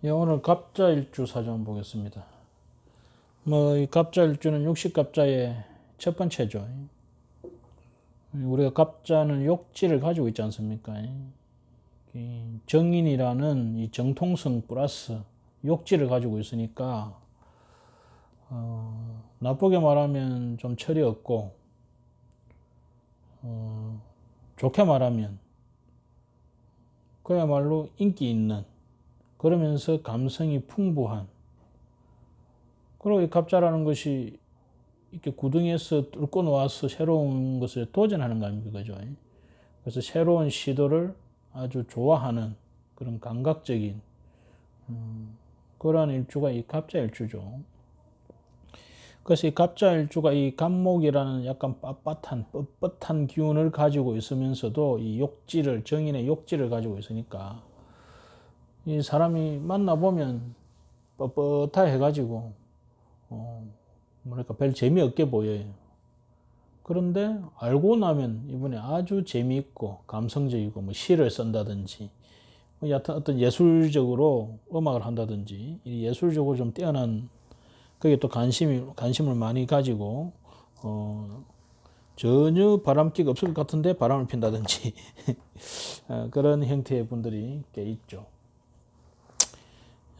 예, 오늘 갑자일주 사전 보겠습니다. 이 갑자일주는 육식갑자의 첫 번째죠. 우리가 갑자는 욕지를 가지고 있지 않습니까? 이 정인이라는 이 정통성 플러스 욕지를 가지고 있으니까 나쁘게 말하면 좀 철이 없고, 좋게 말하면 그야말로 인기 있는, 그러면서 감성이 풍부한, 그리고 이 갑자라는 것이 이렇게 구덩이에서 뚫고 나와서 새로운 것을 도전하는 거 아닙니까? 그죠? 그래서 새로운 시도를 아주 좋아하는 그런 감각적인 그러한 일주가 이 갑자일주죠. 그래서 이 갑자일주가 이 갑목이라는 약간 뻣뻣한 기운을 가지고 있으면서도 이 욕지를, 정인의 욕지를 가지고 있으니까 이 사람이 만나보면 뻣뻣하 해가지고 뭐랄까 별 재미없게 보여요. 그런데 알고 나면 이분이 아주 재미있고 감성적이고, 뭐 시를 쓴다든지, 여하튼 어떤 예술적으로 음악을 한다든지, 이 예술적으로 좀 뛰어난, 거기에 또 관심을 많이 가지고 전혀 바람기가 없을 것 같은데 바람을 핀다든지 그런 형태의 분들이 꽤 있죠.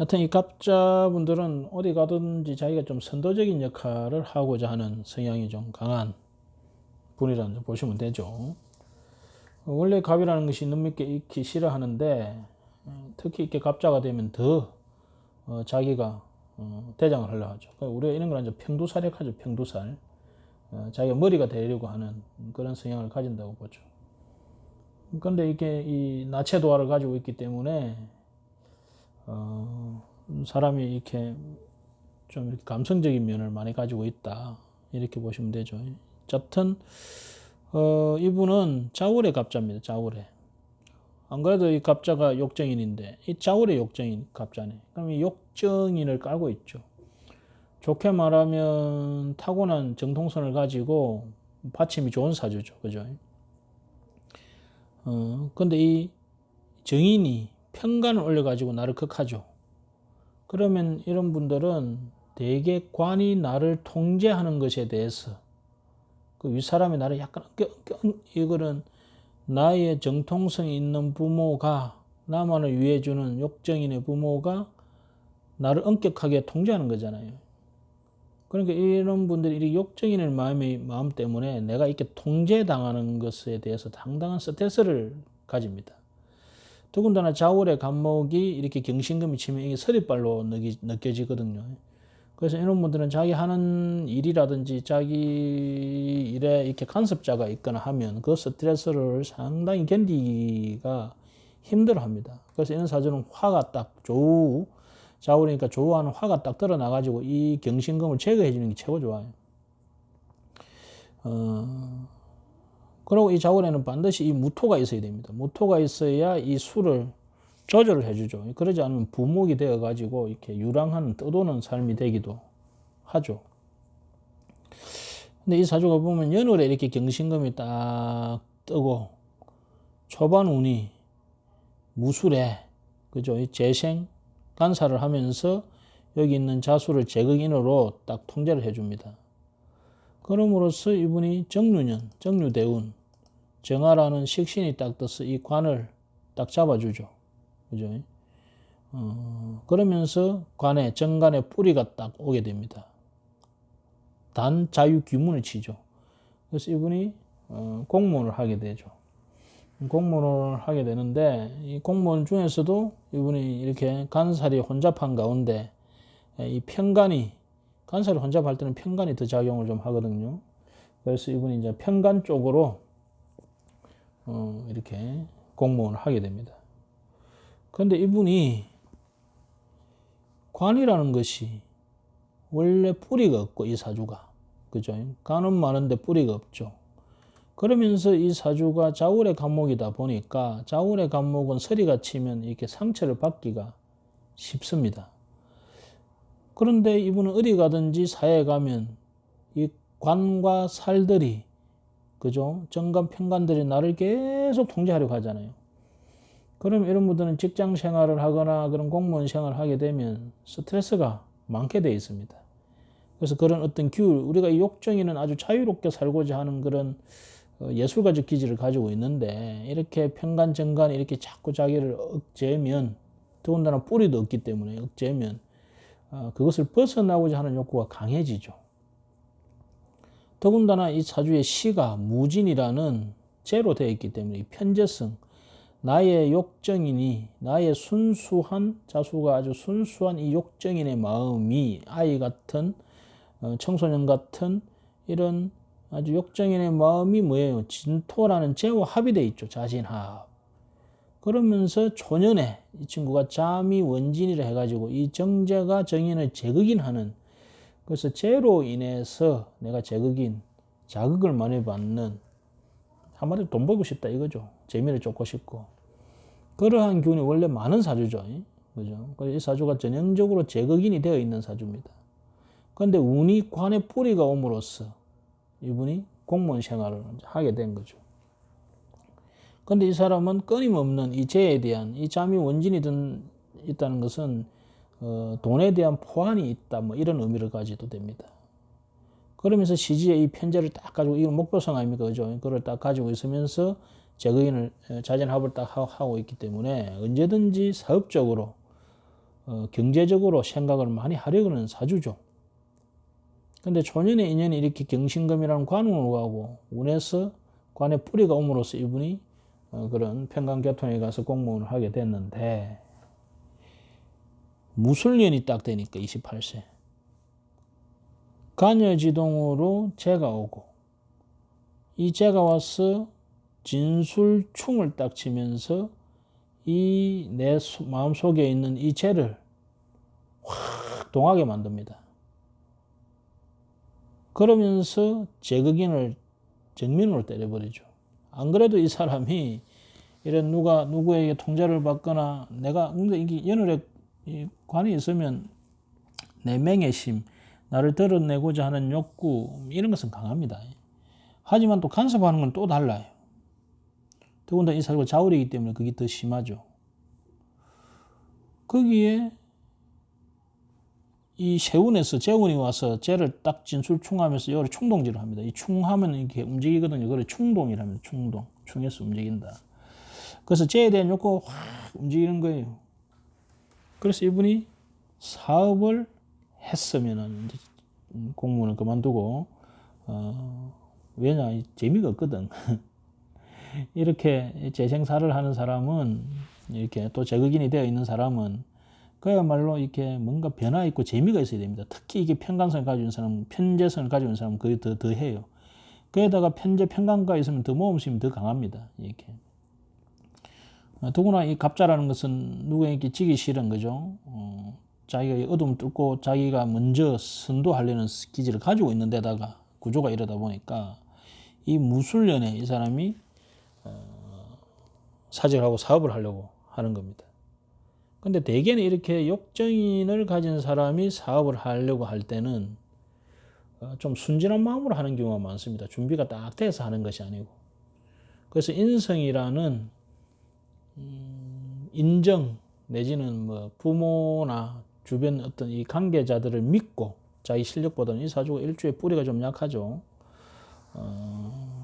여하튼 이 갑자분들은 어디 가든지 자기가 좀 선도적인 역할을 하고자 하는 성향이 좀 강한 분이라는 점 보시면 되죠. 원래 갑이라는 것이 눈밑에 익히 싫어하는데, 특히 이렇게 갑자가 되면 더 자기가 대장을 하려 하죠. 우리가 이런 걸 이제 평두살이라고, 평두살. 자기가 머리가 되려고 하는 그런 성향을 가진다고 보죠. 그런데 이게 이 나체도화를 가지고 있기 때문에 사람이 이렇게 좀 이렇게 감성적인 면을 많이 가지고 있다, 이렇게 보시면 되죠. 어쨌든 이분은 자울의 갑자입니다. 자울의. 안 그래도 이 갑자가 욕정인인데 이 자울의 욕정인 갑자네. 그럼 이 욕정인을 깔고 있죠. 좋게 말하면 타고난 정통성을 가지고 받침이 좋은 사주죠. 그죠? 근데 이 정인이 편간을 올려가지고 나를 극하죠. 그러면 이런 분들은 대개 관이 나를 통제하는 것에 대해서, 그 윗사람이 나를 약간 이거는 나의 정통성이 있는 부모가, 나만을 위해주는 욕정인의 부모가 나를 엄격하게 통제하는 거잖아요. 그러니까 이런 분들이 이 욕정인의 마음 때문에 내가 이렇게 통제당하는 것에 대해서 상당한 스트레스를 가집니다. 더군다나 자울의 갑목이 이렇게 경신금이 치면 이게 서리발로 느껴지거든요. 그래서 이런 분들은 자기 하는 일이라든지 자기 일에 이렇게 간섭자가 있거나 하면 그 스트레스를 상당히 견디기가 힘들어 합니다. 그래서 이런 사주는 화가 딱 자울이니까 조우하는 화가 딱 드러나가지고 이 경신금을 제거해 주는 게 최고 좋아요. 그리고 이 자울에는 반드시 이 무토가 있어야 됩니다. 무토가 있어야 이 수를 조절을 해주죠. 그러지 않으면 부목이 되어가지고 이렇게 유랑하는 떠도는 삶이 되기도 하죠. 근데 이 사주가 보면 연월에 이렇게 경신금이 딱 뜨고 초반 운이 무술에, 그죠? 이 재생 간사를 하면서 여기 있는 자수를 제극인으로 딱 통제를 해줍니다. 그럼으로써 이분이 정류년, 정류대운, 정화라는 식신이 딱 떠서 이 관을 딱 잡아주죠. 그죠? 그러면서 정관의 뿌리가 딱 오게 됩니다. 단자유귀문을 치죠. 그래서 이분이 공무원을 하게 되죠. 공무원을 하게 되는데, 이 공무원 중에서도 이분이 이렇게 간살이 혼잡한 가운데 이 간살이 혼잡할 때는 편간이 더 작용을 좀 하거든요. 그래서 이분이 이제 편간 쪽으로 이렇게 공무원을 하게 됩니다. 그런데 이분이 관이라는 것이 원래 뿌리가 없고, 이 사주가, 그죠? 간은 많은데 뿌리가 없죠. 그러면서 이 사주가 자울의 갑목이다 보니까 자울의 갑목은 서리가 치면 이렇게 상처를 받기가 쉽습니다. 그런데 이분은 어디 가든지 사회에 가면 이 관과 살들이, 그죠? 정관 편관들이 나를 계속 통제하려고 하잖아요. 그럼 이런 분들은 직장 생활을 하거나 그런 공무원 생활을 하게 되면 스트레스가 많게 되어 있습니다. 그래서 그런 어떤 기울, 우리가 이 욕정이는 아주 자유롭게 살고자 하는 그런 예술가적 기질을 가지고 있는데 이렇게 편간정간 이렇게 자꾸 자기를 억제하면, 더군다나 뿌리도 없기 때문에 억제하면 그것을 벗어나고자 하는 욕구가 강해지죠. 더군다나 이 사주의 시가 무진이라는 재로 되어 있기 때문에 이 편재성, 나의 욕정이니, 나의 순수한 자수가 아주 순수한 이 욕정인의 마음이 아이 같은 청소년 같은 이런 아주 욕정인의 마음이 뭐예요? 진토라는 재와 합이 되어 있죠. 자신합. 그러면서 초년에 이 친구가 잠이 원진이라 해가지고 이 정제가 정인을 제극인하는, 그래서 재로 인해서 내가 제극인, 자극을 많이 받는, 한마디로 돈 벌고 싶다 이거죠. 재미를 쫓고 싶고. 그러한 기운이 원래 많은 사주죠. 그죠? 이 사주가 전형적으로 제극인이 되어 있는 사주입니다. 그런데 운이 관에 뿌리가 옴으로써 이분이 공무원 생활을 하게 된 거죠. 그런데 이 사람은 끊임없는 이 재에 대한, 이 잠이 원진이 있다는 것은 돈에 대한 포환이 있다, 뭐 이런 의미를 가지도 됩니다. 그러면서 시지에 이 편제를 딱 가지고, 이건 목표성 아닙니까? 그죠? 그걸 딱 가지고 있으면서 제거인을, 자진합을 딱 하고 있기 때문에 언제든지 사업적으로, 경제적으로 생각을 많이 하려고 하는 사주죠. 근데 초년의 인연이 이렇게 경신금이라는 관운으로 가고, 운에서 관에 뿌리가 옴으로써 이분이 그런 평강교통에 가서 공무원을 하게 됐는데, 무술년이 딱 되니까 28세. 간여지동으로 재가 오고, 이 재가 와서 진술충을 딱 치면서 이 내 마음속에 있는 이 재를 확 동하게 만듭니다. 그러면서 제극인을 정면으로 때려버리죠. 안 그래도 이 사람이 이런 누구에게 통제를 받거나, 내가 이게 연월에 관이 있으면 내 맹의심, 나를 드러내고자 하는 욕구, 이런 것은 강합니다. 하지만 또 간섭하는 건 또 달라요. 더군다나 이 사주가 자울이기 때문에 그게 더 심하죠. 거기에 이 세운에서 재운이 와서 재를 딱 진술충하면서 여기 충동질을 합니다. 이 충하면 이렇게 움직이거든요. 그걸 충동이랍니다. 충동. 충해서 움직인다. 그래서 재에 대한 욕구가 확 움직이는 거예요. 그래서 이분이 사업을 했으면은 이제 공무원을 그만두고, 왜냐, 재미가 없거든. 이렇게 재생사를 하는 사람은, 이렇게 또 제극인이 되어 있는 사람은 그야말로 이렇게 뭔가 변화 있고 재미가 있어야 됩니다. 특히 이게 편간성을 가지고 있는 사람, 편재성을 가지고 있는 사람은 거의 더 해요. 거기다가 편간가 있으면 더 모험심이 더 강합니다. 이렇게. 더구나 이 갑자라는 것은 누구에게 지기 싫은 거죠. 자기가 어둠을 뚫고 자기가 먼저 선도하려는 기질을 가지고 있는 데다가 구조가 이러다 보니까 이 무술년에 이 사람이 사직하고 사업을 하려고 하는 겁니다. 근데 대개는 이렇게 욕정인을 가진 사람이 사업을 하려고 할 때는 좀 순진한 마음으로 하는 경우가 많습니다. 준비가 딱 돼서 하는 것이 아니고. 그래서 인성이라는 인정 내지는 뭐 부모나 주변 어떤 이 관계자들을 믿고, 자기 실력보다는 이 사주가 일주의 뿌리가 좀 약하죠.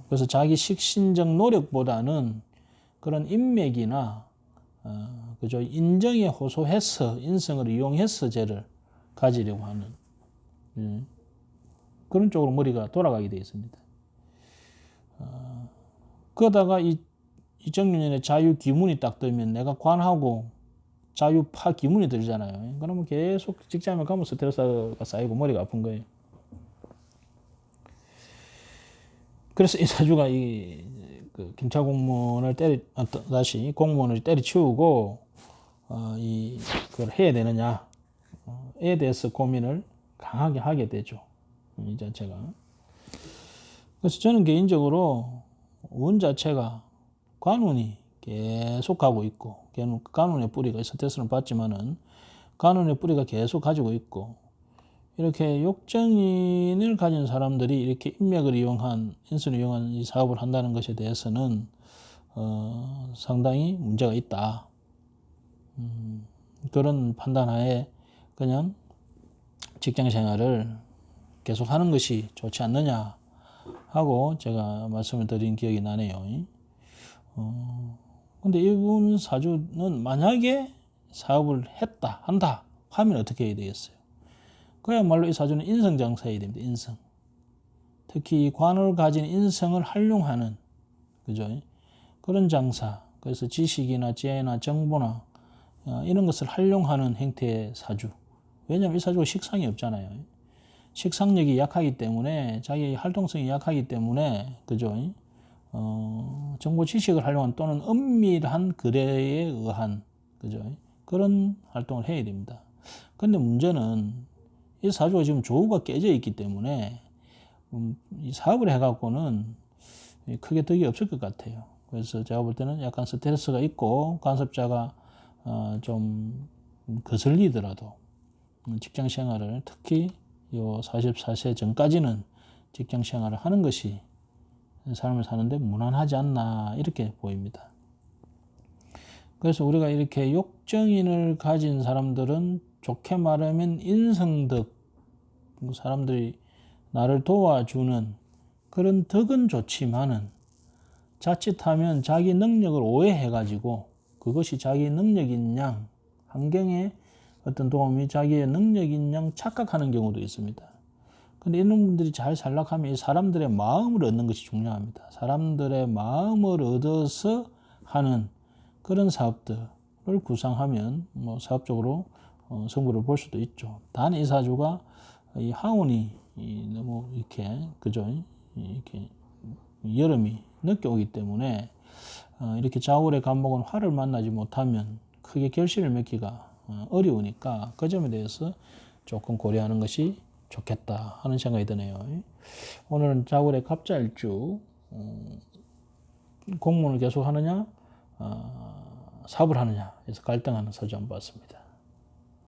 그래서 자기 식신적 노력보다는 그런 인맥이나 그죠, 인정에 호소해서 인성을 이용해서 쟤를 가지려고 하는 그런 쪽으로 머리가 돌아가게 되어 있습니다. 그러다가 이 정년에 자유기문이 딱 들면 내가 관하고 자유파 기문이 들잖아요. 그러면 계속 직장에 가면 스트레스가 쌓이고 머리가 아픈 거예요. 그래서 이 사주가 그 경찰 공무원을 다시 공무원을 때려치우고 그걸 해야 되느냐에 대해서 고민을 강하게 하게 되죠. 이 자체가. 그래서 저는 개인적으로 운 자체가 관운이 계속 가고 있고, 관운의 뿌리가 스트레스는 받지만은 관운의 뿌리가 계속 가지고 있고, 이렇게 욕정인을 가진 사람들이 이렇게 인맥을 이용한, 인선을 이용한 이 사업을 한다는 것에 대해서는 상당히 문제가 있다. 그런 판단하에 그냥 직장 생활을 계속하는 것이 좋지 않느냐 하고 제가 말씀을 드린 기억이 나네요. 근데 이분 사주는 만약에 사업을 한다 하면 어떻게 해야 되겠어요? 그야말로 이 사주는 인성장사여야 됩니다. 인성. 특히 관을 가진 인성을 활용하는, 그죠? 그런 장사. 그래서 지식이나 지혜나 정보나 이런 것을 활용하는 형태의 사주. 왜냐하면 이 사주가 식상이 없잖아요. 식상력이 약하기 때문에, 자기 활동성이 약하기 때문에, 그죠? 정보 지식을 활용한 또는 은밀한 거래에 의한, 그죠? 그런 활동을 해야 됩니다. 근데 문제는 이 사주가 지금 조우가 깨져 있기 때문에 이 사업을 해갖고는 크게 덕이 없을 것 같아요. 그래서 제가 볼 때는 약간 스트레스가 있고 간섭자가 좀 거슬리더라도 직장 생활을 특히 요 44세 전까지는 직장 생활을 하는 것이 삶을 사는데 무난하지 않나 이렇게 보입니다. 그래서 우리가 이렇게 욕정인을 가진 사람들은 좋게 말하면 인성덕, 사람들이 나를 도와주는 그런 덕은 좋지만은 자칫하면 자기 능력을 오해해가지고 그것이 자기 능력인 양, 환경에 어떤 도움이 자기의 능력인 양 착각하는 경우도 있습니다. 근데 이런 분들이 잘 살락하면 이 사람들의 마음을 얻는 것이 중요합니다. 사람들의 마음을 얻어서 하는 그런 사업들을 구상하면 뭐 사업적으로 성부를 볼 수도 있죠. 단 이 사주가 이 하운이 너무 이렇게 그죠? 이렇게 여름이 늦게 오기 때문에 이렇게 자월의 간목은 화를 만나지 못하면 크게 결실을 맺기가 어려우니까 그 점에 대해서 조금 고려하는 것이 좋겠다 하는 생각이 드네요. 오늘은 자월의 갑자일주 공문을 계속 하느냐 사업을 하느냐 해서 갈등하는 사주 한번 봤습니다.